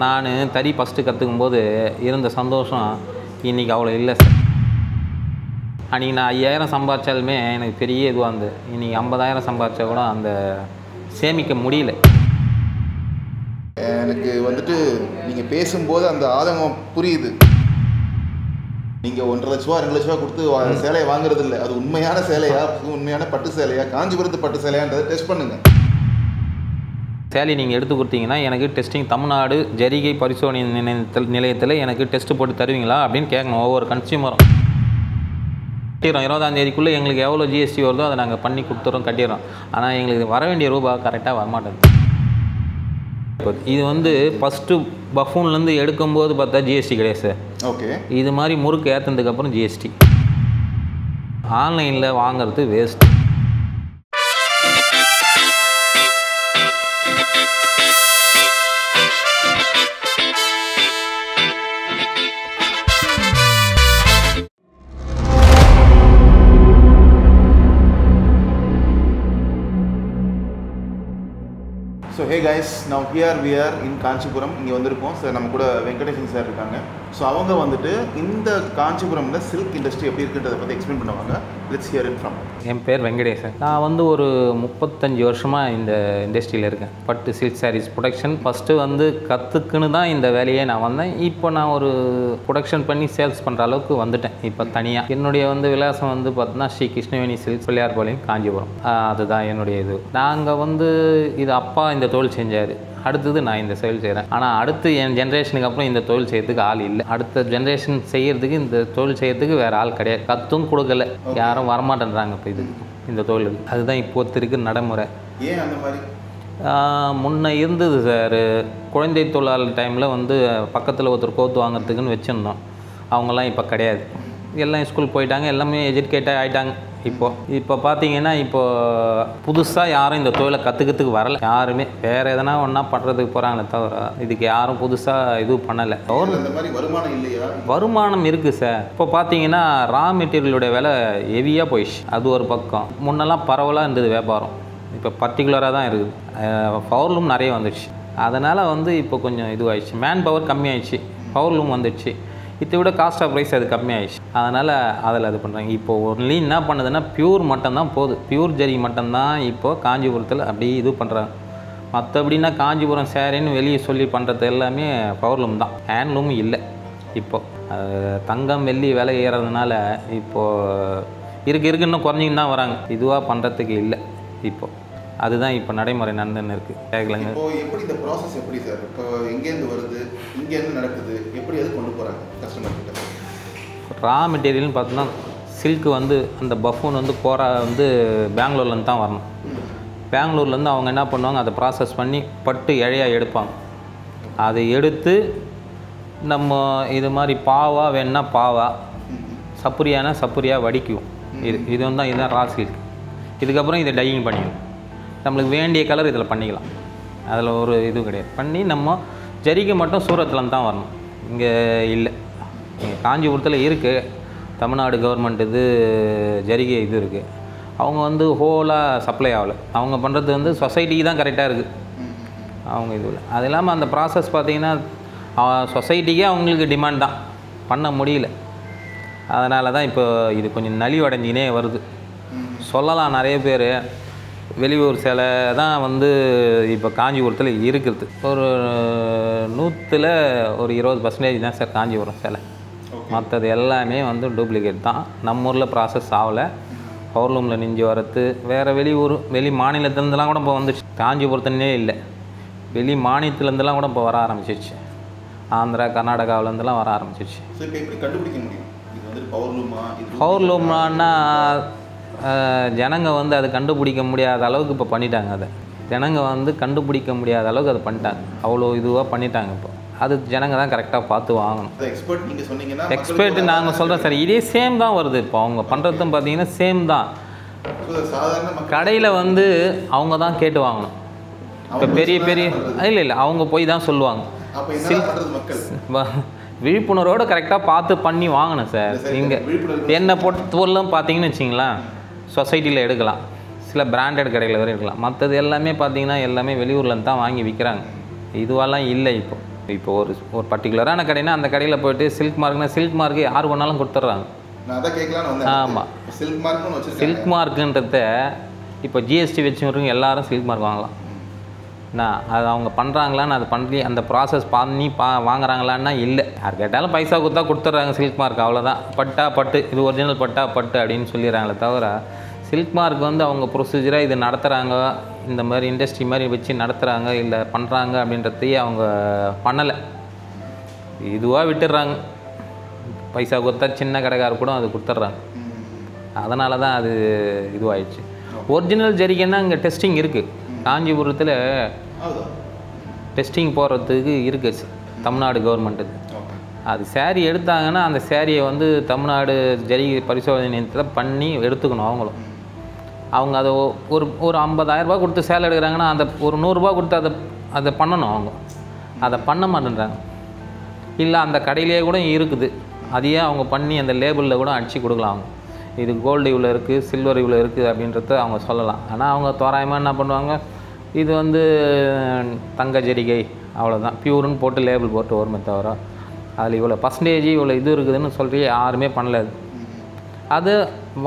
நான் தறி ஃபஸ்ட்டு கற்றுக்கும்போது இருந்த சந்தோஷம் இன்றைக்கி அவ்வளோ இல்லை சார். அன்றைக்கி நான் 5000 சம்பாதிச்சாலுமே எனக்கு பெரிய இதுவாக இருந்தது. இன்றைக்கி 50000 சம்பாதிச்சா கூட அந்த சேமிக்க முடியல. எனக்கு வந்துட்டு நீங்கள் பேசும்போது அந்த ஆதங்கம் புரியுது. நீங்கள் 1.5 லட்ச ரூபா 2 லட்ச ரூபா கொடுத்து சேலையை வாங்குறது இல்லை. அது உண்மையான சேலையா, உண்மையான பட்டு சேலையா, காஞ்சிபுரத்து பட்டு சேலையான்றதை டெஸ்ட் பண்ணுங்கள். சேலை நீங்கள் எடுத்து கொடுத்தீங்கன்னா எனக்கு டெஸ்டிங் தமிழ்நாடு ஜரிகை பரிசோதனை நிலையத்தில் எனக்கு டெஸ்ட்டு போட்டு தருவீங்களா அப்படின்னு கேட்கணும் ஒவ்வொரு கன்சியூமரும். கட்டிடுறோம் 20ஆம் தேதிக்குள்ளே எங்களுக்கு எவ்வளோ ஜிஎஸ்டி வருதோ அதை நாங்கள் பண்ணி கொடுத்துறோம், கட்டிடுறோம். ஆனால் எங்களுக்கு வர வேண்டிய ரூபா கரெக்டாக வரமாட்டேங்குது. இது ஃபஸ்ட்டு பஃபூன்லேருந்து எடுக்கும்போது பார்த்தா ஜிஎஸ்டி கிடையாது சார். ஓகே, இது மாதிரி முறுக்கு ஏற்றுனதுக்கப்புறம் ஜிஎஸ்டி. ஆன்லைனில் வாங்குறது waste. So hey guys, now here we are in Kanchipuram. இங்கே வந்திருக்கோம் சார். நம்ம கூட வெங்கடேசன் சார் இருக்காங்க. ஸோ அவங்க இந்த காஞ்சிபுரமில் சில்க் இண்டஸ்ட்ரி எப்படி இருக்குன்றதை பற்றி எக்ஸ்பிளைன் பண்ணுவாங்க. Let's hear it from. என் பேர் வெங்கடேசன். நான் ஒரு 35 வருஷமாக இந்த இண்டஸ்ட்ரியில் இருக்கேன். பட்டு சில்க் சாரீஸ் ப்ரொடக்ஷன் ஃபஸ்ட்டு கற்றுக்குன்னு தான் இந்த வேலையே நான் வந்தேன். இப்போ நான் ஒரு ப்ரொடக்ஷன் பண்ணி சேல்ஸ் பண்ணுற அளவுக்கு வந்துட்டேன் இப்போ தனியாக. என்னுடைய விலாசம் பார்த்தீங்கன்னா ஸ்ரீ கிருஷ்ணவேணி சில்க் பிள்ளையார்பாளையம் காஞ்சிபுரம். அதுதான் என்னுடைய இது. நாங்கள் இது அப்பா இந்த தொழில் செஞ்சார். அடுத்தது நான் இந்த தொழில் செய்கிறேன். ஆனால் அடுத்து என் ஜென்ரேஷனுக்கு அப்புறம் இந்த தொழில் செய்யறதுக்கு ஆள் இல்லை. அடுத்த ஜென்ரேஷன் செய்கிறதுக்கு இந்த தொழில் செய்யறதுக்கு வேறு ஆள் கிடையாது. கற்றும் கொடுக்கல, யாரும் வரமாட்டேன்றாங்க இப்போ இந்த தொழிலுக்கு. அதுதான் இப்போது இருக்கு நடைமுறை. ஏன் அந்த மாதிரி? முன்னே இருந்தது சார். குழந்தை தொழிலாளர் டைமில் பக்கத்தில் ஒருத்தர் கோத்து வாங்குறதுக்குன்னு வச்சுருந்தோம். அவங்கெல்லாம் இப்போ கிடையாது. எல்லாம் ஸ்கூல் போயிட்டாங்க, எல்லாமே எஜுகேட்டாக ஆகிட்டாங்க. இப்போ பார்த்தீங்கன்னா புதுசாக யாரும் இந்த தொழிலை கற்றுக்கிறதுக்கு வரலை. யாருமே வேறு எதனா ஒன்றா பண்ணுறதுக்கு போகிறாங்களே தவிர இதுக்கு யாரும் புதுசாக இதுவும் பண்ணலை. வருமானம் இல்லையா? வருமானம் இருக்குது சார். இப்போ பார்த்தீங்கன்னா ரா மெட்டீரியலுடைய விலை ஹெவியாக போயிடுச்சு. அது ஒரு பக்கம். முன்னெல்லாம் பரவலாக இருந்தது வியாபாரம். இப்போ பர்டிகுலராக தான் இருக்குது. பவர்லூம் நிறைய வந்துடுச்சு. அதனால் இப்போ கொஞ்சம் இதுவாகிடுச்சு. மேன் பவர் கம்மியாகிடுச்சு, பவர்லூம் வந்துடுச்சு. இதை விட காஸ்ட் ஆஃப் ப்ரைஸ் அது கம்மியாகிடுச்சு. அதனால் அதில் அது பண்ணுறாங்க. இப்போது ஒன்லி என்ன பண்ணுதுன்னா பியூர் மட்டும்தான் போகுது. பியூர் ஜரி மட்டும்தான் இப்போது காஞ்சிபுரத்தில் அப்படி இது பண்ணுறாங்க. மற்றபடின்னா காஞ்சிபுரம் சேரின்னு வெளியே சொல்லி பண்ணுறது எல்லாமே பவர்லூம் தான், ஹேண்ட்லூம் இல்லை. இப்போது தங்கம் வெள்ளி விலை ஏறதுனால இப்போது இருக்கு இன்னும் குறைஞ்சின்னு தான் வராங்க. இதுவாக பண்ணுறதுக்கு இல்லை. அதுதான் இப்போ நடைமுறை நடந்துன்னு இருக்குது. கேட்கலங்க. எப்படி இந்த ப்ராசஸ் எப்படி சார்? இப்போ எங்கேருந்து வருது, இங்கேருந்து நடக்குது, எப்படி அது கொண்டு போகிறாங்க கஸ்டமர்கிட்ட? ரா மெட்டீரியல்னு பார்த்தோன்னா சில்க்கு அந்த பஃபூன் கோரா பெங்களூர்லேருந்து தான் வரணும். பெங்களூர்லேருந்து அவங்க என்ன பண்ணுவாங்க, அதை ப்ராசஸ் பண்ணி பட்டு இழையாக எடுப்பாங்க. அதை எடுத்து நம்ம இது மாதிரி பாவா வேணுன்னா பாவா, சப்புரியானா சப்புரியாக வடிக்குவோம். இதுதான் ரா சில்க். இதுக்கப்புறம் இதை டையிங் பண்ணிக்கணும். நம்மளுக்கு வேண்டிய கலர் இதில் பண்ணிக்கலாம். அதில் ஒரு இது கிடையாது. பண்ணி நம்ம ஜரிகை மட்டும் சூரத்தில் தான் வரணும். இங்கே இல்லை. இங்கே காஞ்சிபுரத்தில் இருக்குது. தமிழ்நாடு கவர்மெண்ட் ஜரிகை இருக்குது. அவங்க ஹோலாக சப்ளை ஆகலை. அவங்க பண்ணுறது சொசைட்டிக்கு தான் கரெக்டாக இருக்குது. அவங்க இது அது இல்லாமல் அந்த ப்ராசஸ் பார்த்திங்கன்னா சொசைட்டிக்கே அவங்களுக்கு டிமாண்ட் தான், பண்ண முடியல. அதனால தான் இப்போ இது கொஞ்சம் நலிவடைஞ்சினே வருது. சொல்லலாம் நிறைய பேர் வெளியூர் சேலை தான் இப்போ காஞ்சிபுரத்தில் இருக்கிறது. ஒரு 100ல் ஒரு 20% தான் சார் காஞ்சிபுரம் சேலை. மற்றது எல்லாமே டூப்ளிகேட் தான். நம்ம ஊரில் ப்ராசஸ் ஆகலை. பவர்லூமில் நெஞ்சு வரது வேறு வெளி மாநிலத்துலேருந்துலாம் கூட இப்போ வந்துடுச்சு. காஞ்சிபுரத்துலேயே இல்லை, வெளி மாநிலத்துலேருந்துலாம் கூட இப்போ வர ஆரம்பிச்சிருச்சு. ஆந்திரா கர்நாடகாவிலேருந்துலாம் வர ஆரம்பிச்சிருச்சு. பவர்லூம்னா ஜனங்க அதை கண்டுபிடிக்க முடியாத அளவுக்கு இப்போ பண்ணிட்டாங்க. அதை ஜனங்க கண்டுபிடிக்க முடியாத அளவுக்கு அதை பண்ணிட்டாங்க. அவ்வளோ இதுவாக பண்ணிட்டாங்க. இப்போ அது ஜனங்க தான் கரெக்டாக பார்த்து வாங்கணும். எக்ஸ்பர்ட் நாங்கள் சொல்கிறோம் சார், இதே சேம் தான் வருது. இப்போ அவங்க பண்ணுறதும் பார்த்தீங்கன்னா சேம் தான். கடையில் அவங்க தான் கேட்டு வாங்கணும். இப்போ பெரிய இல்லை அவங்க போய் தான் சொல்லுவாங்க. விழிப்புணர்வோடு கரெக்டாக பார்த்து பண்ணி வாங்கணும் சார். இங்கே என்ன பொருள்லாம் பார்த்தீங்கன்னு வச்சிங்களேன், சொசைட்டியில் எடுக்கலாம், சில பிராண்டட் கடையில் வரை எடுக்கலாம். மற்றது எல்லாமே பார்த்தீங்கன்னா எல்லாமே வெளியூர்லேருந்து தான் வாங்கி விற்கிறாங்க. இதுவெல்லாம் இல்லை. இப்போ ஒரு பர்டிகுலரான கடைனா அந்த கடையில் போய்ட்டு சில்க் மார்க்னா சில்க் மார்க்கு யார் வேணாலும் கொடுத்துட்றாங்க. நான் அதான் கேட்கலான்னு வந்தேன். ஆமாம், சில்க் மார்க்னு வச்சுருக்கேன். சில்க் மார்க்குன்றத இப்போ ஜிஎஸ்டி வச்சுருக்கவங்க எல்லாரும் சில்க் மார்க் வாங்கலாம். அது அவங்க பண்ணுறாங்களான்னு அது பண்ணி அந்த ப்ராசஸ் பண்ணி வாங்குறாங்களான்னா இல்லை. யார் கேட்டாலும் பைசா கொடுத்தா கொடுத்துட்றாங்க சில்க் மார்க், அவ்வளோதான். பட்டா பட்டு, இது ஒரிஜினல் பட்டா பட்டு அப்படின்னு சொல்லிடுறாங்களே தவிர சில்க் மார்க் வந்து அவங்க ப்ரொசீஜராக இது நடத்துகிறாங்க, இந்த மாதிரி இண்டஸ்ட்ரி மாதிரி வச்சு நடத்துகிறாங்க இல்லை பண்ணுறாங்க அப்படின்றதையே அவங்க பண்ணலை. இதுவாக விட்டுடுறாங்க. பைசா கொடுத்தா சின்ன கடைக்காரர் கூட அது கொடுத்துட்றாங்க. அதனால தான் அது இதுவாகிடுச்சு. ஒரிஜினல் ஜரிகைன்னா இங்கே டெஸ்டிங் இருக்குது. காஞ்சிபுரத்தில் டெஸ்டிங் போகிறதுக்கு இருக்குது தமிழ்நாடு கவர்மெண்ட்டுக்கு. அது சேரீ எடுத்தாங்கன்னா அந்த சேரீயை வந்து தமிழ்நாடு ஜரிகை பரிசோதனை நிலையத்தில் பண்ணி எடுத்துக்கணும். அவங்க அதை ஒரு 50,000 ரூபா கொடுத்து சேலை எடுக்கிறாங்கன்னா அந்த ஒரு 100 ரூபா கொடுத்து அதை பண்ணணும். அவங்க அதை பண்ண மாட்டேன்றாங்க. இல்லை அந்த கடையிலே கூட இருக்குது, அதையே அவங்க பண்ணி அந்த லேபிளில் கூட அடித்து கொடுக்கலாம். அவங்க இது கோல்டு இவ்வளோ இருக்குது, சில்வர் இவ்வளோ இருக்குது அப்படின்றத அவங்க சொல்லலாம். ஆனால் அவங்க தோராயமாக என்ன பண்ணுவாங்க, இது வந்து தங்க ஜரிகை அவ்வளோதான் பியூர்னு போட்டு லேபிள் போட்டு வருமே தவிர அதில் இவ்வளோ பர்சன்டேஜ் இவ்வளோ இது இருக்குதுன்னு சொல்லி யாருமே பண்ணல. அது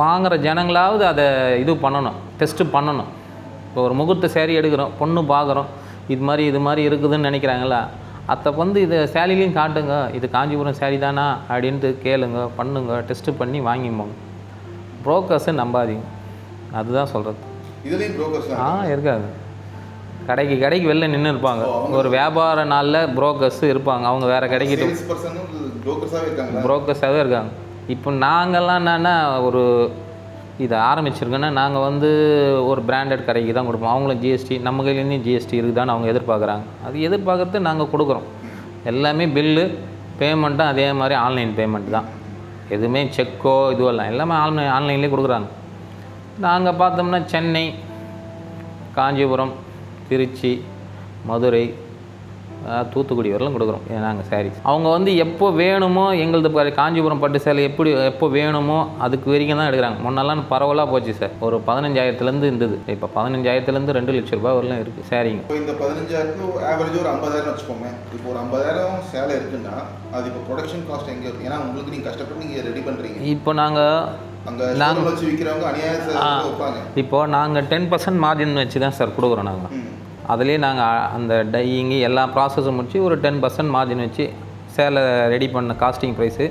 வாங்குகிற ஜனங்களாவது அதை இது பண்ணணும், டெஸ்ட்டு பண்ணணும். இப்போ ஒரு முகூர்த்த சேரீ எடுக்கிறோம், பொண்ணு பார்க்குறோம், இது மாதிரி இருக்குதுன்னு நினைக்கிறாங்களா, அதை வந்து இதை சேரீலையும் காட்டுங்க, இது காஞ்சிபுரம் சேரீ தானா அப்படின்ட்டு கேளுங்க, பண்ணுங்க, டெஸ்ட்டு பண்ணி வாங்கிப்போங்க. புரோக்கர்ஸை நம்பாதீங்க, அதுதான் சொல்கிறது. இதுலேயும் புரோக்கர்ஸ் இருக்காது. கடைக்கு வெளில நின்று இருப்பாங்க. ஒரு வியாபார நாளில் புரோக்கர்ஸ் இருப்பாங்க. அவங்க வேறு கடைக்கு புரோக்கர்ஸாகவே இருக்காங்க. இப்போ நாங்கள்லாம் என்னென்னா ஒரு இதை ஆரம்பிச்சிருக்கோன்னா நாங்கள் வந்து ஒரு பிராண்டட் கடைக்கு தான் கொடுப்போம். அவங்களும் ஜிஎஸ்டி, நம்ம கையிலேருந்து ஜிஎஸ்டி இருக்குதான்னு அவங்க எதிர்பார்க்குறாங்க. அது எதிர்பார்க்கறது நாங்கள் கொடுக்குறோம். எல்லாமே பில்லு பேமெண்ட்டும் அதே மாதிரி ஆன்லைன் பேமெண்ட் தான். எதுவுமே செக்கோ இதுவெல்லாம் எல்லாமே ஆன்லைன்லேயே கொடுக்குறாங்க. நாங்கள் பார்த்தோம்னா சென்னை, காஞ்சிபுரம், திருச்சி, மதுரை, தூத்துக்குடி வரலாம் கொடுக்குறோம் நாங்கள் சாரீஸ். அவங்க வந்து எப்போ வேணுமோ எங்களது காஞ்சிபுரம் பட்டு சேலை எப்போ வேணுமோ அதுக்கு வரைக்கும் தான் எடுக்கிறாங்க. முன்னெல்லாம் பரவலாக போச்சு சார். ஒரு 15,000 இருந்தது, இப்போ 15,000 2 லட்ச ரூபா வரலாம் இருக்குது சாரீங்க. இப்போ இந்த 15,000 ஆவரேஜ் ஒரு 50,000 வச்சுக்கோங்க. இப்போ ஒரு 50,000 சேலை இருக்குன்னா அது இப்போ ப்ரொடக்ஷன் காஸ்ட் எங்கே இருக்குது? ஏன்னா உங்களுக்கு நீங்கள் கஷ்டப்பட்டு நீங்கள் ரெடி பண்ணுறீங்க. இப்போ நாங்கள் வச்சு விற்கிறவங்க அநியாயம். இப்போது நாங்கள் 10% மார்ஜின் வச்சு தான் சார் கொடுக்குறோம். நாங்கள் அதுலேயே நாங்கள் அந்த டையிங்கு எல்லா ப்ராசஸும் முடித்து ஒரு 10% மார்ஜின் வச்சு சேலை ரெடி பண்ண காஸ்டிங் ப்ரைஸு,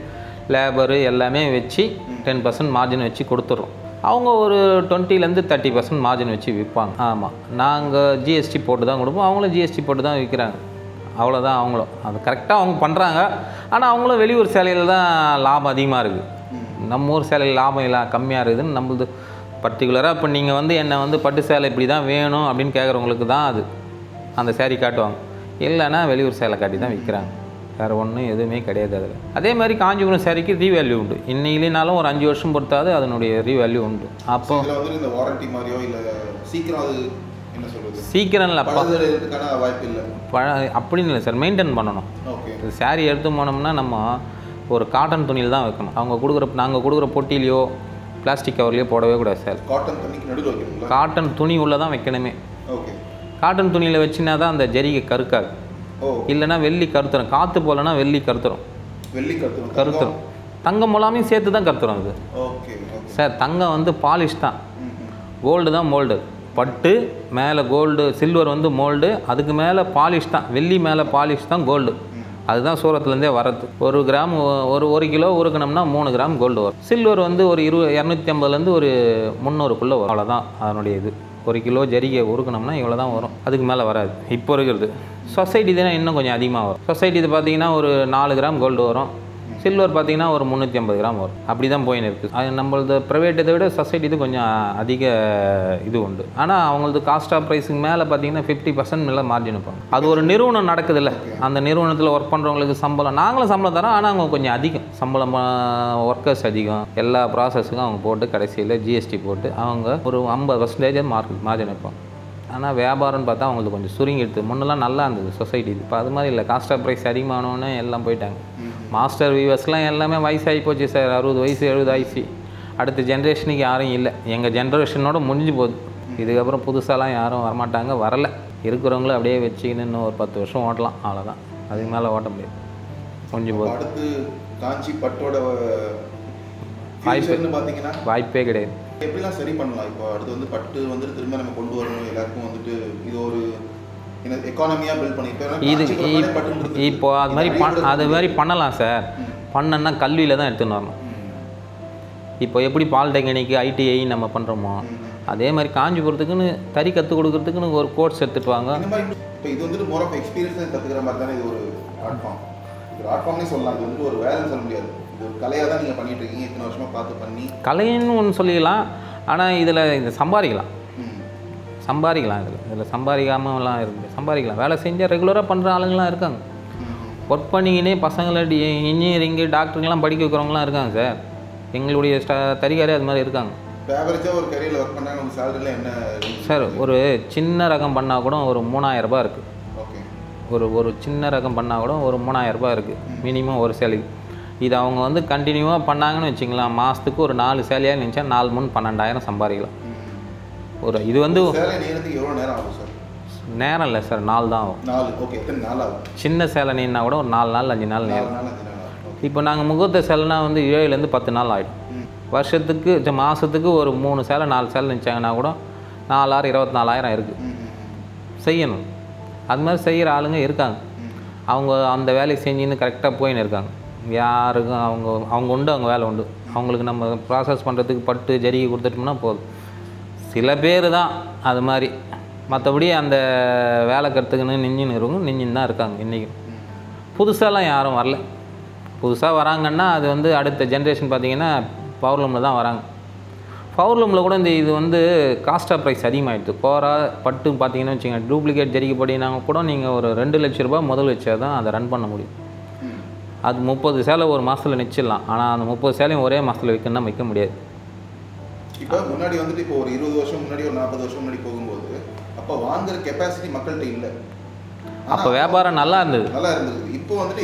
லேபரு எல்லாமே வச்சு 10% மார்ஜின் வச்சு கொடுத்துட்றோம். அவங்க ஒரு 20% 30% மார்ஜின் வச்சு விற்பாங்க. ஆமாம், நாங்கள் ஜிஎஸ்டி போட்டு தான் கொடுப்போம், அவங்களும் ஜிஎஸ்டி போட்டு தான் விற்கிறாங்க. அவ்வளோதான். அவங்களும் அது கரெக்டாக அவங்க பண்ணுறாங்க. ஆனால் அவங்களும் வெளியூர் சேலையில் தான் லாபம் அதிகமாக இருக்குது. நம்ம ஊர் சேலையில் லாபம் இல்லை, கம்மியாக இருக்குதுன்னு நம்மளது பர்டிகுலராக. இப்போ நீங்கள் வந்து என்னை வந்து பட்டு சேலை இப்படி தான் வேணும் அப்படின்னு கேட்குறவங்களுக்கு தான் அது அந்த சேரீ காட்டுவாங்க. இல்லைன்னா வெளியூர் சேலை காட்டி தான் விற்கிறாங்க. வேறு ஒன்றும் எதுவுமே கிடையாது அதில். அதே மாதிரி காஞ்சிபுரம் சேரீக்கு ரீவேல்யூ உண்டு. இன்னிலேனாலும் ஒரு 5 வருஷம் பொறுத்தாது அதனுடைய ரீவேல்யூ உண்டு. அப்போ இந்த வாரண்டி மாதிரியோ இல்லை சீக்கிரம் அது என்ன சொல்கிறது, சீக்கிரம் இல்லை வாய்ப்பு இல்லை அப்படின்னு இல்லை சார். மெயின்டைன் பண்ணணும். சேரீ எடுத்து போனோம்னா நம்ம ஒரு காட்டன் துணியில் தான் வைக்கணும். நாங்கள் கொடுக்குற பொட்டிலையோ பிளாஸ்டிக் கவர்லேயோ போடவே கூடாது சார். காட்டன் துணி உள்ளே தான் வைக்கணுமே. காட்டன் துணியில் வச்சுனா தான் அந்த ஜரிகை கருக்காது. இல்லைன்னா வெள்ளி கருத்துரும். காற்று போலன்னா வெள்ளி கருத்துரும். தங்கம் மூலமையும் சேர்த்து தான் கருத்துரும் அது சார். தங்கம் வந்து பாலிஷ் தான், கோல்டு தான் மோல்டு. பட்டு மேலே கோல்டு, சில்வர் வந்து மோல்டு, அதுக்கு மேலே பாலிஷ் தான். வெள்ளி மேலே பாலிஷ் தான் கோல்டு. அதுதான் சூரத்துலேருந்தே வரது. 1 கிராம் ஒரு கிலோ உருக்கணும்னா 3 கிராம் கோல்டு வரும். சில்வர் வந்து ஒரு 250 ஒரு 300 வரும். அவ்வளோதான் அதனுடைய இது. 1 கிலோ ஜரிகை உருக்கணும்னா இவ்வளோ தான் வரும், அதுக்கு மேலே வராது. இப்போ இருக்கிறது சொசைட்டி தான் இன்னும் கொஞ்சம் அதிகமாக வரும். சொசைட்டி இது பார்த்தீங்கன்னா ஒரு 4 கிராம் கோல்டு வரும். சில்வர் பார்த்தீங்கன்னா ஒரு 350 கிராம் வரும். அப்படி தான் போயின்னு இருக்குது. அது நம்மளது ப்ரைவேட் இதை விட சொசைட்டி இது கொஞ்சம் அதிக இது உண்டு. ஆனால் அவங்களது காஸ்ட் ஆஃப் ப்ரைஸுக்கு மேலே பார்த்தீங்கன்னா 50% மேலே மார்ஜின் வைப்பாங்க. அது ஒரு நிறுவனம் நடக்குது இல்லை, அந்த நிறுவனத்தில் ஒர்க் பண்ணுறவங்களுக்கு சம்பளம் நாங்களும் சம்பளம் தரோம். ஆனால் அவங்க கொஞ்சம் அதிகம் சம்பளம், ஒர்க்கர்ஸ் அதிகம், எல்லா ப்ராசஸுக்கும் அவங்க போட்டு கடைசியில் ஜிஎஸ்டி போட்டு அவங்க ஒரு 50% மார்ஜின் வைப்பாங்க. ஆனால் வியாபாரம்னு பார்த்தா அவங்களுக்கு கொஞ்சம் சுருங்கிடுது. முன்னெல்லாம் நல்லா இருந்தது சொசைட்டி. இப்போ அது மாதிரி இல்லை. காஸ்ட் ஆஃப் ப்ரைஸ் அதிகமானோன்னு எல்லாம் போயிட்டாங்க. மாஸ்டர் வீவர்ஸ்லாம் எல்லாமே வயசாகி போச்சு சார். 60 வயசு 70 ஆயிடுச்சு. அடுத்த ஜென்ரேஷனுக்கு யாரும் இல்லை. எங்கள் ஜென்ரேஷனோட முடிஞ்சு போகுது. இதுக்கப்புறம் புதுசாலாம் யாரும் வரமாட்டாங்க, வரலை. இருக்கிறவங்களும் அப்படியே வச்சுக்கின்னு இன்னும் ஒரு 10 வருஷம் ஓட்டலாம், அவ்வளோதான். அதுக்கு மேலே ஓட்ட முடியாது. கொஞ்சம் போதும். அடுத்து காஞ்சி பட்டோட வாய்ப்பு பார்த்தீங்கன்னா வாய்ப்பே கிடையாது. எப்படிலாம் சரி பண்ணலாம்? இப்போ அடுத்து வந்து பட்டு வந்துட்டு திரும்ப நம்ம கொண்டு வரணும், எல்லாருக்கும் வந்துட்டு இது ஒரு எக்கானமியாக பில்ட் பண்ணி இது இப்போ அது மாதிரி பண்ணலாம் சார். பண்ணன்னா கல்வியில் தான் எடுத்துன்னு வரணும். இப்போ எப்படி பாலிடெக்னிக்கு ஐடிஐ நம்ம பண்ணுறோமோ அதே மாதிரி காஞ்சிபுரத்துக்குன்னு தறி கற்றுக் கொடுக்குறதுக்குன்னு ஒரு கோர்ஸ் எடுத்துகிட்டு வாங்க. இப்போ இது வந்துட்டு மோர் ஆஃப் எக்ஸ்பீரியன்ஸ் கற்றுக்கிற மாதிரி தானே இது ஒரு ஆர்ட் ஃபார்ம். இது ஆர்ட் ஃபார்ம்னே சொல்லலாம். இது வந்துட்டு ஒரு வேலைன்னு சொல்ல முடியாது. இது ஒரு கலையாக தான் நீங்கள் பண்ணிட்டு இருக்கீங்க, இத்தனை வருஷமாக பார்த்து பண்ணி. கலைன்னு ஒன்று சொல்லிக்கலாம். ஆனால் இதில் இந்த சம்பாதிக்கலாம். இதில் சம்பாதிக்காமலாம் இருக்குது. சம்பாதிக்கலாம். வேலை செஞ்சால் ரெகுலராக பண்ணுற ஆளுங்களாம் இருக்காங்க. ஒர்க் பண்ணிக்கினே பசங்களை இன்ஜினியரிங்கு டாக்டருங்கெலாம் படிக்க வைக்கிறவங்களாம் இருக்காங்க சார். எங்களுடைய தறிகாரே அது மாதிரி இருக்காங்க. ஆவரேஜாக ஒரு கரியரில் ஒர்க் பண்ணாங்க, உங்கள் சேலரியில் என்ன சார்? ஒரு சின்ன ரகம் பண்ணால் கூட ஒரு 3000 ரூபாய் இருக்குது. ஓகே. ஒரு சின்ன ரகம் பண்ணால் கூட ஒரு 3000 ரூபாய் இருக்குது மினிமம் ஒரு சேலைக்கு. இது அவங்க வந்து கண்டினியூவாக பண்ணாங்கன்னு வச்சிங்களேன், மாதத்துக்கு ஒரு 4 சேலையாக நினச்சா 4 3 12,000 சம்பாதிக்கலாம். இது வந்து சேலை நேரத்துக்கு எவ்வளோ நேரம் ஆகும் சார்? நேரம் இல்லை சார், 4 தான் ஆகும். 4. ஓகே. எத்தனை நாள் ஆகும்? சின்ன சேலை நீன்னா கூட ஒரு 4 நாள் 5 நாள் நேரம். இப்போ நாங்கள் முகூர்த்த சேலைனா வந்து 7லேருந்து 10 நாள் ஆகிடும். வருஷத்துக்கு மாதத்துக்கு ஒரு 3 சேலை 4 சேலை நினச்சாங்கன்னா கூட 4 6 24,000 இருக்குது. செய்யணும். அது மாதிரி செய்கிற ஆளுங்க இருக்காங்க. அவங்க அந்த வேலையை செஞ்சுன்னு கரெக்டாக போயின்னு இருக்காங்க. யாருக்கும் அவங்க உண்டு, அவங்க வேலை உண்டு. அவங்களுக்கு நம்ம ப்ராசஸ் பண்ணுறதுக்கு பட்டு ஜரிகை கொடுத்துட்டோம்னா போதும். சில பேர் தான் அது மாதிரி. மற்றபடி அந்த வேலை கற்றுக்குன்னு நிஞ்சின்னு தான் இருக்காங்க இன்றைக்கும். புதுசாலாம் யாரும் வரல. புதுசாக வராங்கன்னா அது வந்து அடுத்த ஜென்ரேஷன் பார்த்திங்கன்னா பவர்லூமில் தான் வராங்க. பவர்லூமில் கூட இது வந்து காஸ்ட் ஆஃப் ப்ரைஸ் அதிகமாகிடுது. கோரா பட்டு பார்த்தீங்கன்னா வச்சுங்க, டூப்ளிகேட் ஜரிகைப்படினாங்க கூட நீங்கள் ஒரு 2 லட்ச ரூபா முதல் வச்சா தான் அதை ரன் பண்ண முடியும். அது 30 சேலை ஒரு மாதத்தில் நிச்சிடலாம். ஆனால் அந்த 30 சேலையும் ஒரே மாதத்தில் விற்கணும்னா விற்க முடியாது. இப்போ முன்னாடி வந்துட்டு இப்போ ஒரு 20 வருஷம் முன்னாடி ஒரு 40 வருஷம் முன்னாடி போகும்போது அப்போ வாங்குற கெப்பாசிட்டி மக்கள்கிட்ட இல்லை. அப்போ வியாபாரம் நல்லா இருந்தது. இப்போ வந்துட்டு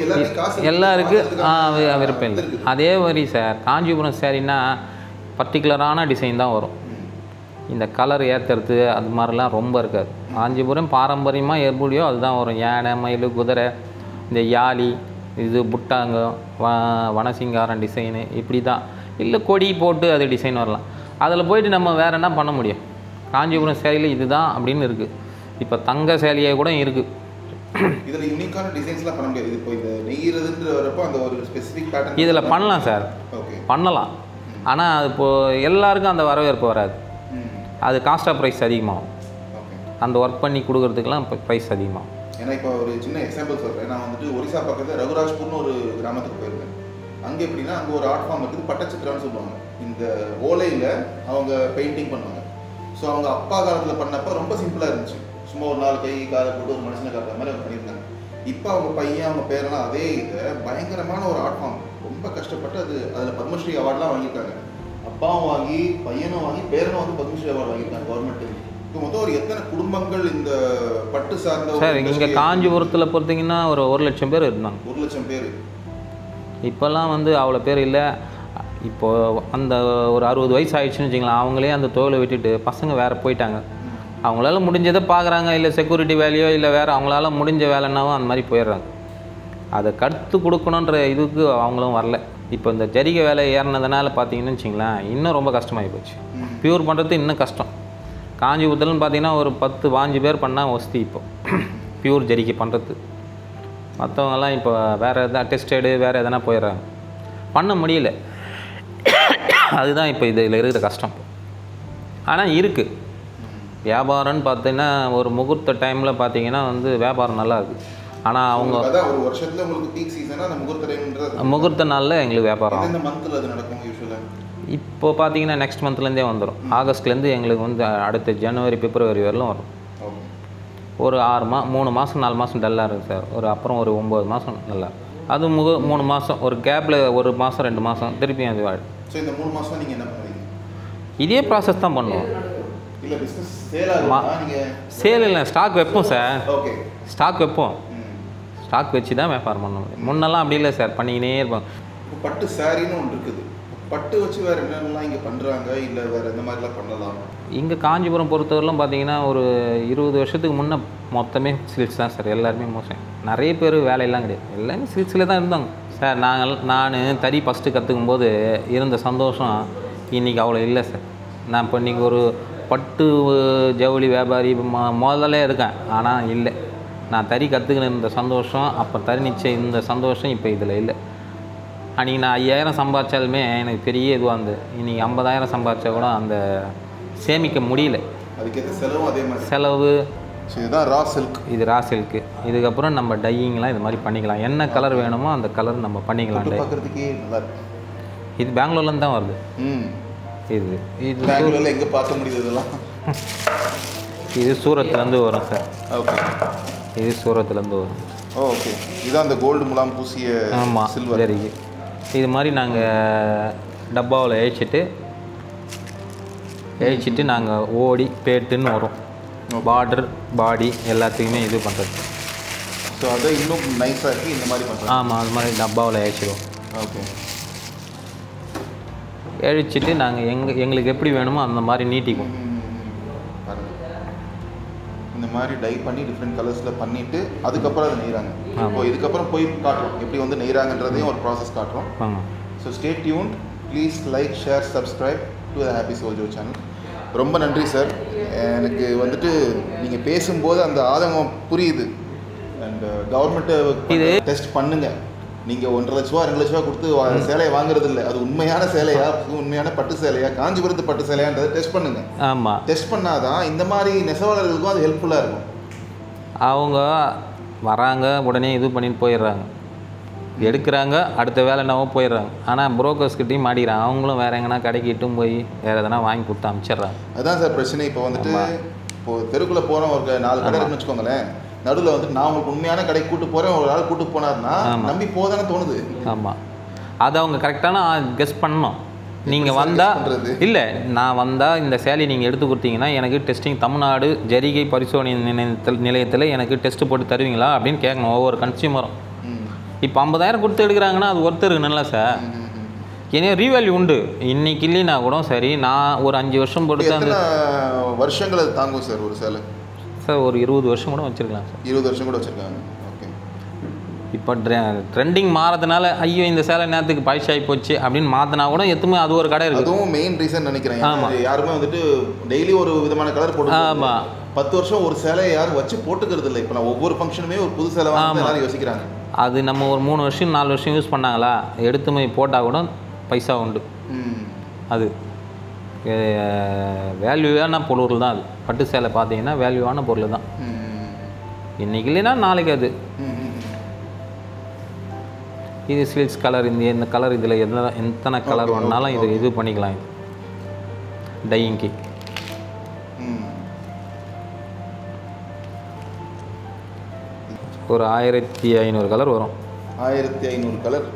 எல்லாருக்கும் விருப்பம் இல்லை. அதே மாதிரி சார் காஞ்சிபுரம் சேரீனா பர்டிகுலரான டிசைன் தான் வரும். இந்த கலர் ஏற்றுறது அது மாதிரிலாம் ரொம்ப இருக்காது. காஞ்சிபுரம் பாரம்பரியமாக எப்படியோ அதுதான் வரும். யானை, மயில், குதிரை, இந்த யாழி, இது புட்டாங்க, வனசிங்காரம் டிசைனு இப்படி தான். இல்லை கொடி போட்டு அது டிசைன் வரலாம். அதில் போயிட்டு நம்ம வேறு என்ன பண்ண முடியும்? காஞ்சிபுரம் சேலையில் இதுதான் அப்படின்னு இருக்குது. இப்போ தங்க சேலையே கூட இருக்குது. இதில் யூனிக்கான டிசைன்ஸ்லாம் பண்ண முடியாது. இப்போ இந்த நெய்கிறதுன்றப்போ அந்த ஒரு ஸ்பெசிஃபிக் பேட்டர்ன் இதில் பண்ணலாம் சார். ஓகே, பண்ணலாம். ஆனால் அது இப்போது எல்லாருக்கும் அந்த வரவேற்பு வராது. அது காஸ்ட் ஆஃப் ப்ரைஸ் அதிகமாகும். அந்த ஒர்க் பண்ணி கொடுக்குறதுக்கெலாம் ப்ரைஸ் அதிகமாகும். ஏன்னா இப்போ ஒரு சின்ன எக்ஸாம்பிள் சொல்கிறேன். நான் வந்துட்டு ஒரிசா பக்கத்தில் ரகுராஜ்பூர்னு ஒரு கிராமத்துக்கு போயிருந்தேன். அங்கே எப்படின்னா அங்கே ஒரு ஆர்ட் ஃபார்ம் இருக்குது, பட்டச்சித்திரம்னு சொல்லுவாங்க. இந்த ஓலையில் அவங்க பெயிண்டிங் பண்ணுவாங்க. ஸோ அவங்க அப்பா காலத்தில் பண்ணப்போ ரொம்ப சிம்பிளாக இருந்துச்சு. சும்மா ஒரு 4 கை காலை போட்டு ஒரு மனுஷனை காட்டுற மாதிரி அவங்க பண்ணியிருந்தாங்க. இப்போ அவங்க பையன் அவங்க பேரெல்லாம் அதே இதை பயங்கரமான ஒரு ஆர்ட் ஃபார்ம் ரொம்ப கஷ்டப்பட்டு அதில் பத்மஸ்ரீ அவார்ட்லாம் வாங்கியிருக்காங்க. அப்பாவும் வாங்கி பையனும் வாங்கி பேரனும் வந்து பத்மஸ்ரீ அவார்டு வாங்கியிருக்காங்க கவர்மெண்ட்டு. இப்போ மொத்தம் ஒரு எத்தனை குடும்பங்கள் இந்த பட்டு சார்ந்த சார் இங்கே காஞ்சிபுரத்தில் பொறுத்தீங்கன்னா ஒரு 1 லட்சம் பேர் இருந்தாங்க. 1 லட்சம் பேர். இப்போல்லாம் வந்து அவ்வளோ பேர் இல்லை. இப்போது அந்த ஒரு 60 வயசு ஆகிடுச்சுன்னு வச்சுங்களேன், அவங்களே அந்த தொழிலை விட்டுட்டு பசங்க வேறு போயிட்டாங்க. அவங்களால முடிஞ்சதை பார்க்குறாங்க. இல்லை செக்யூரிட்டி வேலையோ இல்லை வேறு அவங்களால முடிஞ்ச வேலைன்னாவோ அந்த மாதிரி போயிடுறாங்க. அதை கற்றுக் கொடுக்கணுன்ற இதுக்கு அவங்களும் வரல. இப்போ இந்த ஜரிகை வேலை ஏறினதுனால பார்த்தீங்கன்னு வச்சிங்களேன், இன்னும் ரொம்ப கஷ்டமாகி போச்சு. ப்யூர் பண்ணுறது இன்னும் கஷ்டம். காஞ்சிபுரத்துலன்னு பார்த்தீங்கன்னா ஒரு 10-15 பேர் பண்ணால் வசதி. இப்போ ப்யூர் ஜரிகை பண்ணுறது மற்றவங்கெல்லாம் இப்போ வேறு எதாவது டெஸ்டடு வேறு எதனா போயிடுறாங்க, பண்ண முடியல. அதுதான் இப்போ இதில் இருக்கிற கஷ்டம். ஆனால் இருக்குது வியாபாரம்னு பார்த்தீங்கன்னா ஒரு முகூர்த்த டைமில் பார்த்தீங்கன்னா வந்து வியாபாரம் நல்லா இருக்குது. ஆனால் அவங்க ஒரு வருஷத்தில் உங்களுக்கு பீக் சீசனாக அந்த முகூர்த்த டைம்ன்றது முகூர்த்த நாளில் எங்களுக்கு வியாபாரம். இந்த மந்தில் அது நடக்கும் யூஸ்வலாக. இப்போ பார்த்தீங்கன்னா நெக்ஸ்ட் மந்த்லேருந்தே வந்துடும். ஆகஸ்ட்லேருந்து எங்களுக்கு வந்து அடுத்த ஜனவரி பிப்ரவரி வரலும் வரும். ஒரு 3 மாதம் 4 மாதம் டல்லாக இருக்குது சார். அப்புறம் ஒரு 9 மாதம் நல்லா. அது 3 மாதம் ஒரு கேப்பில் 1 மாதம் 2 மாதம் திருப்பியும் அது வாடும். ஸோ இந்த 3 மாதம் நீங்கள் என்ன பண்ணுவீங்க? இதே ப்ராசஸ் தான் பண்ணுவோம். இல்லை பிஸ்னஸ் சேல் இல்லை, ஸ்டாக் வைப்போம் சார். ஓகே, ஸ்டாக் வைப்போம். ஸ்டாக் வச்சு தான் வியாபாரம் பண்ண முடியும். முன்னெல்லாம் அப்படி இல்லை சார், பண்ணிக்கினே இருப்போம். பட்டு சாரின்னு ஒன்று இருக்குது. பட்டு வச்சு வேறு என்னென்னலாம் இங்கே பண்ணுறாங்க, இல்லை வேறு எந்த மாதிரிலாம் பண்ணலாம்? இங்கே காஞ்சிபுரம் பொறுத்தவரைலாம் பார்த்தீங்கன்னா ஒரு 20 வருஷத்துக்கு முன்னே மொத்தமே சில்க்ஸ் தான் சார். எல்லாருமே மோஸ்ட்லி நிறைய பேர் வேலையெல்லாம் கிடையாது, எல்லாமே சில்க்ஸில் தான் இருந்தாங்க சார். நான் தறி ஃபஸ்ட்டு கற்றுக்கும் போது இருந்த சந்தோஷம் இன்றைக்கி அவ்வளோ இல்லை சார். நான் இப்போ இன்றைக்கி ஒரு பட்டு ஜவுளி வியாபாரி முதல்ல இருக்கேன், ஆனால் இல்லை. நான் தறி கற்றுக்கின இந்த சந்தோஷம், அப்போ தறி நிச்சயம் இந்த சந்தோஷம் இப்போ இதில் இல்லை. அன்றைக்கி நான் 5000 சம்பாதிச்சாலுமே எனக்கு பெரிய இதுவாக இருந்தது. இன்றைக்கி 50,000 சம்பாதிச்சா கூட அந்த சேமிக்க முடியல. அதுக்கேற்ற செலவும் அதே மாதிரி செலவு. இதுதான் ரா சில்க். இது ரா சில்க்கு. இதுக்கப்புறம் நம்ம டையிங்லாம் இது மாதிரி பண்ணிக்கலாம். என்ன கலர் வேணுமோ அந்த கலர் நம்ம பண்ணிக்கலாம். பார்க்குறதுக்கே நல்லா இருக்கு. இது பெங்களூர்லேருந்து தான் வருது. இது பெங்களூரில் எங்கே பார்க்க முடியுது இதெல்லாம்? இது சூரத்துலேருந்து வரும் சார். ஓகே. இது சூரத்துலேருந்து வரும். ஓகே. இதுதான் அந்த கோல்டு முலாம் பூசிய. ஆமாம், சில்வர் சரிங்க. இது மாதிரி நாங்கள் டப்பாவில் ஏழிச்சிட்டு நாங்கள் ஓடி பேட்டுன்னு வரும். பார்டர் பாடி எல்லாத்துக்குமே இது பண்ணுறது. ஸோ அதை இன்னும் நைஸாக இருக்குது இந்த மாதிரி பண்ணுறோம். ஆமாம், அது மாதிரி டப்பாவில் ஏழிச்சிடுவோம். ஓகே. ஏழிச்சிட்டு நாங்கள் எங்களுக்கு எப்படி வேணுமோ அந்த மாதிரி நீட்டிக்குவோம். இந்த மாதிரி டை பண்ணி டிஃப்ரெண்ட் கலர்ஸில் பண்ணிவிட்டு அதுக்கப்புறம் அதை நெய்கிறாங்க. இப்போ இதுக்கப்புறம் போய் காட்டுறோம் எப்படி வந்து நெய்கிறாங்கன்றதையும் ஒரு ப்ராசஸ் காட்டுறோம். So stay tuned. Please like, share, subscribe to the happy soldier channel. ரொம்ப நன்றி சார். எனக்கு வந்துட்டு நீங்கள் பேசும்போது அந்த ஆதங்கம் புரியுது. அண்ட் கவர்மெண்ட்டை இது டெஸ்ட் பண்ணுங்கள். நீங்கள் 1.5 லட்ச ரூபா 2 லட்ச ரூபா கொடுத்து சேலையை வாங்குறது இல்லை. அது உண்மையான சேலையா, உண்மையான பட்டு சேலையா, காஞ்சிபுரத்து பட்டு சேலையான்றதை டெஸ்ட் பண்ணுங்கள். ஆமாம், டெஸ்ட் பண்ணாதான் இந்த மாதிரி நெசவாளர்களுக்கும் அது ஹெல்ப்ஃபுல்லாக இருக்கும். அவங்க வராங்க, உடனே இது பண்ணிட்டு போயிடுறாங்க, எடுக்கிறாங்க, அடுத்த வேலை என்னவோ போயிடுறாங்க. ஆனால் புரோக்கர்ஸ்கிட்டையும் மாட்டிக்கிறாங்க. அவங்களும் வேறு எங்கன்னா கடைக்கிட்டும் போய் வேறு எதனா வாங்கி கொடுத்து அனுப்பிச்சிட்றாங்க. அதுதான் சார் பிரச்சனை. இப்போ வந்துட்டு இப்போது தெருக்குள்ளே போகிறோம், ஒரு 4 கடை இருக்குன்னு வச்சுக்கோங்களேன். நடுவில் வந்துட்டு நான் உங்களுக்கு உண்மையான கடைக்கு கூட்டு போகிறேன், ஒரு ஆள் கூட்டு போனார்னா நம்பி போதானே தோணுது. ஆமாம், அது அவங்க கரெக்டான கெஸ் பண்ணணும். நீங்கள் வந்தால் இல்லை, நான் வந்தால் இந்த சேலை நீங்கள் எடுத்து கொடுத்தீங்கன்னா எனக்கு டெஸ்டிங் தமிழ்நாடு ஜரிகை பரிசோதனை நிலையத்தில் எனக்கு டெஸ்ட்டு போட்டு தருவீங்களா அப்படின்னு கேட்கணும் ஒவ்வொரு கன்சியூமரும். இப்போ 50,000 கொடுத்து எடுக்கிறாங்கன்னா அது ஒருத்தருக்கு நல்லா சார். ஏன்னா ரீவேல்யூ உண்டு. இன்றைக்கி இல்லைன்னா கூட சரி, நான் ஒரு 5 வருஷம் போட்டு அந்த வருஷங்கள் அது தாங்கும் சார் ஒரு சேலை. சார் ஒரு 20 வருஷம் கூட வச்சுருக்கலாம் சார். 20 வருஷம் கூட வச்சுருக்காங்க. ஓகே. இப்போ ட்ரெண்டிங் மாறதுனால ஐயோ இந்த சேலை நேரத்துக்கு பழசாகி போச்சு அப்படின்னு மாற்றினா கூட எத்துமே அது ஒரு கடை இருக்குது. அதுவும் மெயின் ரீசன் நினைக்கிறேன். ஆமாம், யாருமே வந்துட்டு டெய்லி ஒரு விதமான கலர் போட்டு. ஆமாம், 10 வருஷம் ஒரு சேலையை யாரும் வச்சு போட்டுக்கிறது இல்லை. இப்போ நான் ஒவ்வொரு ஃபங்க்ஷனுமே ஒரு புது சேலை வாங்கி யோசிக்கிறாங்க. அது நம்ம ஒரு 3 வருஷம் 4 வருஷம் யூஸ் பண்ணாங்களா, எடுத்து போய் போட்டால் கூட பைசா உண்டு. அது வேல்யூவான பொருள் தான். அது பட்டு சேலை பார்த்தீங்கன்னா வேல்யூவான பொருள் தான். இன்றைக்கி இல்லைன்னா நாளைக்கு அது. இது சில்க்ஸ் கலர், இந்த கலர் இதில் எத்தனை கலர் வேணுனாலும் இது பண்ணிக்கலாம். இது டையிங்க்கு ஒரு 1500 கலர் வரும். 1500 கலர்.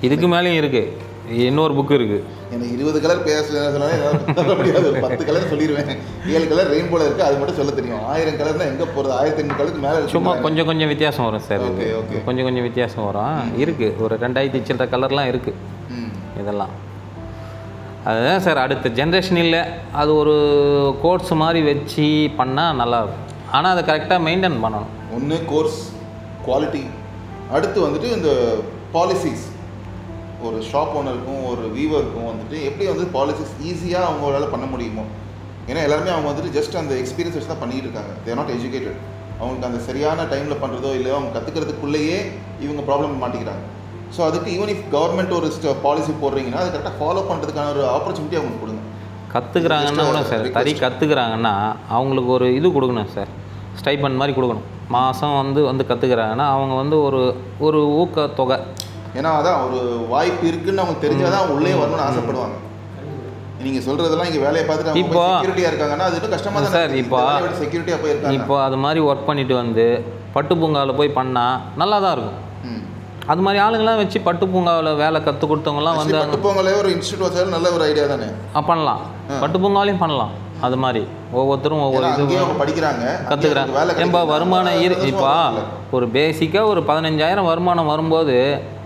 இதுக்கு மேலேயும் இருக்குது. இன்னொரு புக்கு இருக்குது. எனக்கு 20 கலர் பேச சொல்ல முடியாது. ஒரு 10 கலர் சொல்லிடுவேன். 7 கலர் ரெயின்போல இருக்குது, அது மட்டும் சொல்ல தெரியும். 1000 கலர்னா எங்கே போகிறது? 1500 கலருக்கு மேலே சும்மா கொஞ்சம் வித்தியாசம் வரும் சார். ஓகே, கொஞ்சம் வித்தியாசம் வரும். இருக்குது ஒரு 2000 சில்லற கலர்லாம் இருக்குது. இதெல்லாம் அதுதான் சார் அடுத்த ஜென்ரேஷன் இல்லை. அது ஒரு கோர்ஸ் மாதிரி வச்சு பண்ணால் நல்லாயிருக்கும். ஆனால் அதை கரெக்டாக மெயின்டைன் பண்ணணும். ஒன்று கோர்ஸ் குவாலிட்டி, அடுத்து வந்துட்டு இந்த பாலிசிஸ். ஒரு ஷாப் ஓனருக்கும் ஒரு வீவருக்கும் வந்துட்டு எப்படி வந்து பாலிசிஸ் ஈஸியாக அவங்களால பண்ண முடியுமோ. ஏன்னா எல்லாருமே அவங்க வந்துட்டு ஜஸ்ட் அந்த எக்ஸ்பீரியன்ஸ் வச்சு தான் பண்ணிகிட்டு இருக்காங்க. தேர் நாட் எஜுகேட்டட். அவங்களுக்கு அந்த சரியான டைமில் பண்ணுறதோ இல்லையோ அவங்க கற்றுக்கிறதுக்குள்ளேயே இவங்க ப்ராப்ளம் மாட்டிக்கிறாங்க. ஸோ அதுக்கு ஈவன் இஃப் கவர்மெண்ட் ஒரு பாலிசி போடுறீங்கன்னா அது கரெக்டாக ஃபாலோ பண்ணுறதுக்கான ஒரு ஆப்பர்ச்சுனிட்டி அவங்களுக்கு கொடுங்க. கற்றுக்குறாங்கன்னா கூட சார், தறி கற்றுக்குறாங்கன்னா அவங்களுக்கு ஒரு இது கொடுக்கணும் சார், ஸ்டைபண்ட் மாதிரி கொடுக்கணும். மாதம் வந்து கற்றுக்குறாங்கன்னா அவங்க வந்து ஒரு ஊக்கத்தொகை. ஏன்னா அதான் ஒரு வாய்ப்பு இருக்குன்னு அவங்க தெரிஞ்சால் தான் உள்ளே வரணும்னு ஆசைப்படுவாங்க. நீங்கள் சொல்கிறதெல்லாம் இங்கே வேலையை பார்த்துட்டு இப்போ செக்யூரிட்டியாக இருக்காங்கன்னா அது இன்னும் கஷ்டமாக தான் சார். இப்போ செக்யூரிட்டியாக போயிருக்காங்க. இப்போ அது மாதிரி ஒர்க் பண்ணிட்டு வந்து பட்டு பூங்காவில் போய் பண்ணால் நல்லா தான் இருக்கும். அது மாதிரி ஆளுங்களாம் வச்சு பட்டு பூங்காவில் வேலை கற்றுக் கொடுத்தவங்கலாம் வந்து பட்டு பூங்காலே ஒரு இன்ஸ்டியூட் வச்சாலும் நல்ல ஒரு ஐடியா தானே. பண்ணலாம், பட்டு பூங்காலையும் பண்ணலாம். அது மாதிரி ஒவ்வொருத்தரும் ஒவ்வொரு இது படிக்கிறாங்க, கற்றுக்குறாங்க. ஏன்பா வருமானம் இப்போ ஒரு பேசிக்காக ஒரு 15,000 வருமானம் வரும்போது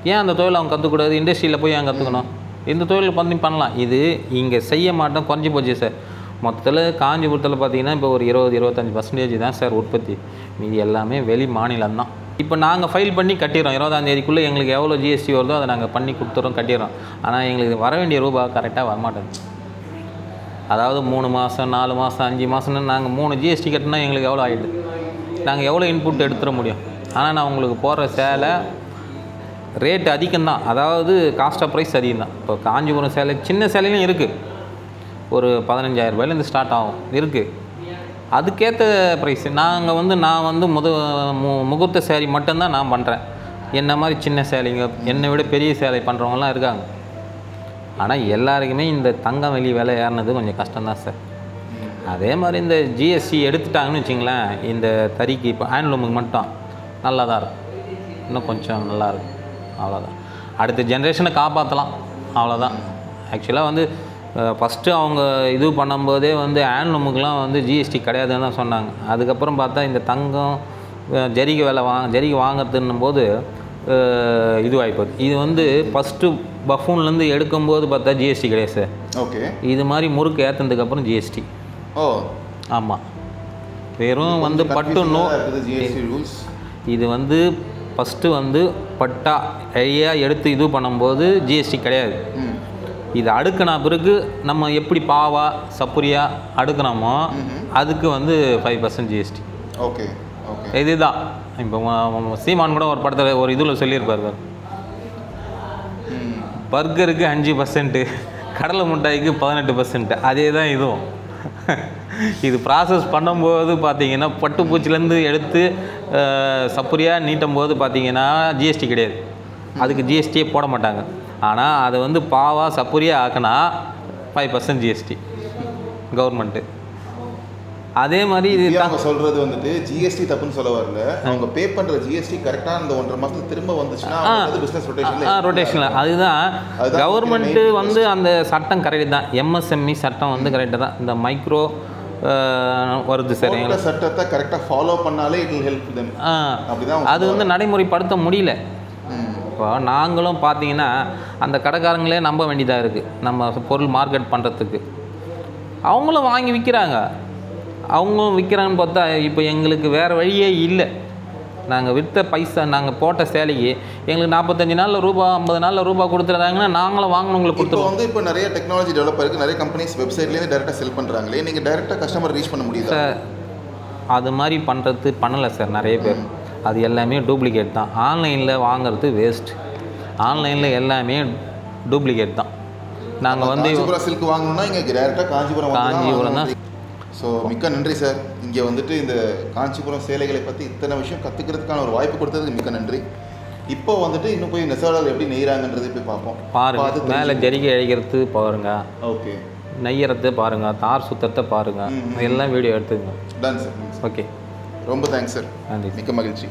ஏன் அந்த தொழில் அவங்க கற்றுக்கூடாது? இண்டஸ்ட்ரியில் போய் ஏன் கற்றுக்கணும்? இந்த தொழில் பண்ணலாம். இது இங்கே செய்ய மாட்டோம், குறைஞ்சி போச்சு சார். மொத்தத்தில் காஞ்சிபுரத்தில் பார்த்தீங்கன்னா இப்போ ஒரு 20-25% தான் சார் உற்பத்தி. மீதி எல்லாமே வெளி மாநிலம் தான். இப்போ நாங்கள் ஃபைல் பண்ணி கட்டிடுறோம். 20ஆம் தேதிக்குள்ளே எங்களுக்கு எவ்வளோ ஜிஎஸ்டி வருதோ அதை நாங்கள் பண்ணி கொடுத்துறோம், கட்டிடுறோம். ஆனால் எங்களுக்கு வர வேண்டிய ரூபா கரெக்டாக வரமாட்டேங்குது. அதாவது 3 மாதம் 4 மாதம் 5 மாதம்னு நாங்கள் 3 ஜிஎஸ்டி கட்டினா எங்களுக்கு எவ்வளோ ஆகிடுது? நாங்கள் எவ்வளோ இன்புட் எடுத்துட முடியும்? ஆனால் நான் உங்களுக்கு போடுற சேலை ரேட்டு அதிகம்தான். அதாவது காஸ்ட் ஆஃப் ப்ரைஸ் அதிகம் தான். இப்போ காஞ்சிபுரம் சேலை சின்ன சேலையும் இருக்குது, ஒரு 15,000 ரூபாயிலேருந்து ஸ்டார்ட் ஆகும் இருக்குது. அதுக்கேற்ற ப்ரைஸ். நான் வந்து முகூர்த்த சேரீ மட்டும்தான் நான் பண்ணுறேன். என்ன மாதிரி சின்ன சேலைங்க, என்னை விட பெரிய சேலை பண்ணுறவங்களாம் இருக்காங்க. ஆனால் எல்லாருக்குமே இந்த தங்கம் வெள்ளி விலை ஏறினது கொஞ்சம் கஷ்டம்தான் சார். அதே மாதிரி இந்த ஜிஎஸ்டி எடுத்துட்டாங்கன்னு வச்சிங்களேன், இந்த தறிக்கு இப்போ ஹேண்ட்லூமுக்கு மட்டும் நல்லா தான் இருக்கும், இன்னும் கொஞ்சம் நல்லாயிருக்கும். அவ்வளோதான். அடுத்த ஜென்ரேஷனை காப்பாற்றலாம், அவ்வளோதான். ஆக்சுவலாக வந்து ஃபஸ்ட்டு அவங்க இது பண்ணும்போதே வந்து ஹேண்ட்லூமுக்கெலாம் வந்து ஜிஎஸ்டி கிடையாதுன்னு தான் சொன்னாங்க. அதுக்கப்புறம் பார்த்தா இந்த தங்கம் ஜரிகை வாங்குறதுன்னும் போது இதுவாகிப்போகுது. இது வந்து ஃபஸ்ட்டு பஃபூன்லேருந்து எடுக்கும்போது பார்த்தா ஜிஎஸ்டி கிடையாது சார். ஓகே. இது மாதிரி முறுக்கு ஏற்றுனதுக்கப்புறம் ஜிஎஸ்டி. ஓ ஆமாம். வெறும் வந்து பட்டு இது வந்து ஃபஸ்ட்டு வந்து பட்டா ஐயா எடுத்து இது பண்ணும்போது ஜிஎஸ்டி கிடையாது. இது அடுக்கினா பிறகு நம்ம எப்படி பாவா சப்புரியா அடுக்கணுமோ அதுக்கு வந்து 5% ஜிஎஸ்டி. Okay okay. இதுதான் இப்போ சீமான் கூட ஒரு படத்தில் ஒரு இதில் சொல்லியிருப்பார், பர்கருக்கு 5%, கடலை மிட்டாய்க்கு 18%. அதே தான் இதுவும். இது ப்ராசஸ் பண்ணும்போது பார்த்தீங்கன்னா பட்டுப்பூச்சிலேருந்து எடுத்து சப்புரியாக நீட்டும் போது பார்த்தீங்கன்னா ஜிஎஸ்டி கிடையாது, அதுக்கு ஜிஎஸ்டியே போட மாட்டாங்க. ஆனால் அதை வந்து பாவா சப்புரியாக ஆக்கினா 5% ஜிஎஸ்டி கவர்மெண்ட்டு. அதே மாதிரி இது அவங்க சொல்கிறது வந்துட்டு ஜிஎஸ்டி தப்புன்னு சொல்ல வரல, அவங்க பே பண்ணுற ஜிஎஸ்டி கரெக்டாக அந்த 1.5 மாதத்துக்கு திரும்ப வந்துச்சுன்னா பிஸ்னஸ் ரொட்டேஷனில் அதுதான் கவர்மெண்ட்டு வந்து அந்த சட்டம் கரெக்டு தான். எம்எஸ்எம்இ சட்டம் வந்து கரெக்டு தான். இந்த மைக்ரோ வருது சார், எங்களை சட்டத்தை கரெக்டாக ஃபாலோ பண்ணாலே இட் வில் ஹெல்ப் தெம். அப்படிதான் அது வந்து நடைமுறைப்படுத்த முடியல. இப்போ நாங்களும் பார்த்தீங்கன்னா அந்த கடைக்காரங்களே நம்ப வேண்டியதாக இருக்குது நம்ம பொருள் மார்க்கெட் பண்ணுறதுக்கு. அவங்களும் வாங்கி விற்கிறாங்க, அவங்களும் விற்கிறாங்கன்னு பார்த்தா இப்போ எங்களுக்கு வேறு வழியே இல்லை. நாங்கள் விற்ற பைசா, நாங்கள் போட்ட சேலைக்கு எங்களுக்கு 45 நாளில் ரூபா 50 நாளில் ரூபா கொடுத்துருந்தாங்கன்னா நாங்களும் வாங்கினவங்களுக்கு கொடுத்துருவோம். வந்து இப்போ நிறைய டெக்னாலஜி டெவலப் இருக்குது, நிறைய கம்பெனிஸ் வெப்சைட்லேருந்து டேரெக்டாக செல் பண்ணுறாங்களே, நீங்கள் டேரெக்டாக கஸ்டமர் ரீச் பண்ண முடியுது சார்? அது மாதிரி பண்ணலை சார் நிறைய பேர். அது எல்லாமே டூப்ளிகேட் தான். ஆன்லைனில் வாங்குறது வேஸ்ட். ஆன்லைனில் எல்லாமே டூப்ளிகேட் தான். நாங்கள் வந்து சில்க் வாங்கணும்னா இங்கே டேரெக்டாக காஞ்சிபுரம் தான். ஸோ மிக்க நன்றி சார், இங்கே வந்துட்டு இந்த காஞ்சிபுரம் சேலைகளை பற்றி இத்தனை விஷயம் கற்றுக்கிறதுக்கான ஒரு வாய்ப்பு கொடுத்ததுக்கு மிக்க நன்றி. இப்போ வந்துட்டு இன்னும் போய் நெசவாளர்கள் எப்படி நெய்கிறாங்கன்றது போய் பார்ப்போம். பாருங்கள், மேலே ஜரிகை அழிக்கிறது பாருங்கள், ஓகே, நெய்யறது பாருங்கள், தார் சுத்தத்தை பாருங்கள், எல்லாம் வீடியோ எடுத்துங்க. Ton sir. ஓகே, ரொம்ப தேங்க்ஸ் சார், நன்றி, மிக்க மகிழ்ச்சி.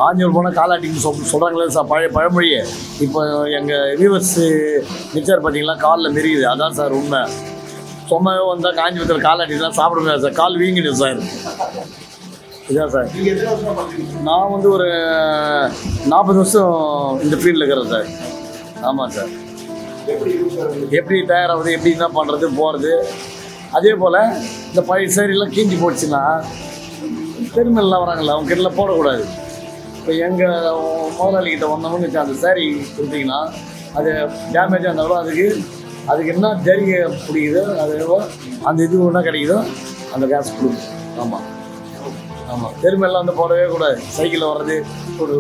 காஞ்சிபுரம் போனால் காலாட்டின்னு சொல்கிறாங்களே சார், பழைய பழமொழியே. இப்போ எங்கள் வியூவர்ஸு மிச்சர் பார்த்தீங்கன்னா காலில் மெரியுது. அதான் சார் உண்மை. சொன்னவே வந்தால் காஞ்சிபுரத்தில் காலாட்டிலாம் சாப்பிட முடியாது சார், கால் வீங்கிடும் சார். இதான் சார். நான் வந்து ஒரு 40 வருஷம் இந்த ஃபீல்டில் இருக்கிறேன் சார். ஆமாம் சார். எப்படி தயாராகுது, எப்படி என்ன பண்ணுறது போகிறது. அதே போல் இந்த பழைய சேரீலாம் கீஞ்சி போச்சுன்னா பெருமெல்லாம் வராங்கல்ல, அவங்க கிட்ட போடக்கூடாது. இப்போ எங்கள் முதலாளிகிட்ட வந்தவங்க அந்த சேரீ கொடுத்தீங்கன்னா அது டேமேஜாக இருந்தாலும் அதுக்கு என்ன ஜரிகை பிடிக்குதோ அது அந்த இது ஒன்றா கிடைக்குதோ அந்த கேஸ் கொடுக்கும். ஆமாம் ஆமாம், பெருமெல்லாம் வந்து போடவே கூடாது. சைக்கிளில் வர்றது போட்டு